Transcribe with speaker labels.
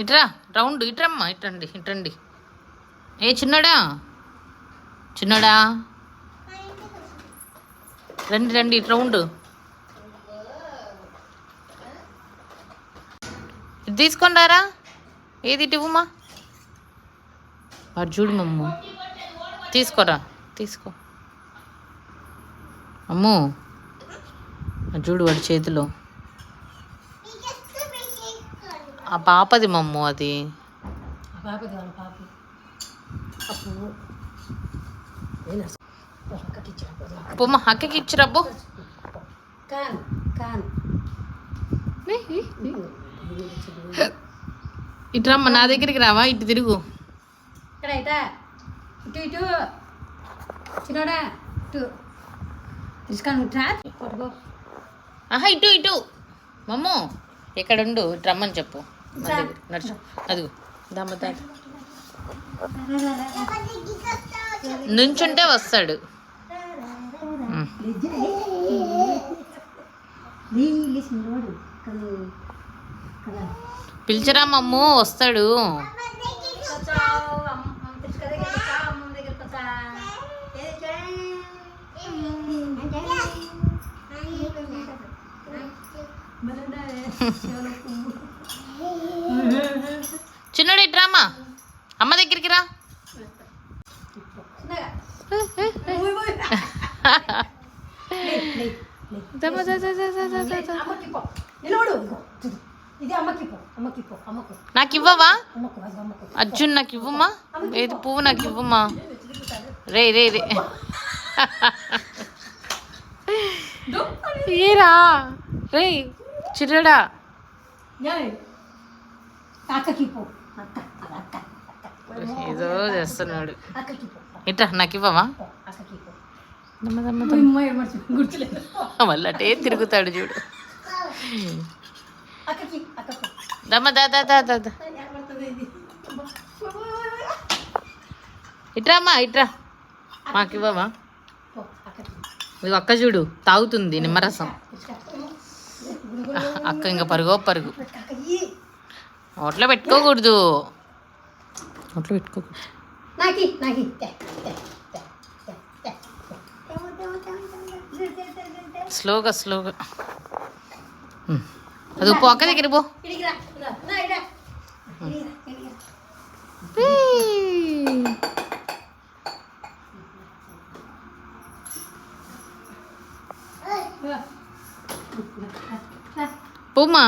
Speaker 1: ఇట్రా రౌండ్ ఇట్రమ్మా ఇట్రండి ఇట్రండి. ఏ చిన్నడా చిన్నడా రండి రండి ఇటు రౌండ్. ఇది తీసుకొని రారా. ఏది ఇటువమ్మా. వాడు చూడు మమ్ము. తీసుకోరా తీసుకో. అమ్ము చూడు వాడి చేతిలో. ఆ పాపది మమ్ము అది. పొమ్మ అక్కకి ఇచ్చిరబ్బు. ఇటు రమ్మ నా దగ్గరికి రావా. ఇటు తిరుగు. ఆహా ఇటు ఇటు మమ్ము. ఎక్కడుండు ఇటు రమ్మని చెప్పు. నడుచు అదిగో దమ్మ తాత నుంచుంటే వస్తాడు. పిలిచరా మమ్ము వస్తాడు. చిన్నడు ఇట్రామా అమ్మ దగ్గరికి రా. నాకు ఇవ్వవా అర్జున్. నాకు ఇవ్వమ్మా. ఏది పువ్వు నాకు ఇవ్వమ్మా. రే రే రే ఏరా రే చిన్నడా. ఏదో చేస్తున్నాడు. ఇట్రా నాకు ఇవ్వవా. మళ్ళీ అటే తిరుగుతాడు చూడు. దమ్మ దాదా దాదా ఇట్రామ్మా ఇట్రా. మాకు ఇవ్వవా. ఇది అక్క చూడు తాగుతుంది నిమ్మరసం. అక్క ఇంకా పరుగో పరుగు. నోట్లో పెట్టుకోకూడదు. నోట్లో పెట్టుకోకూడదు. స్లోగా స్లోగా. అది పో అక్క దగ్గర పో. పోమ్మా.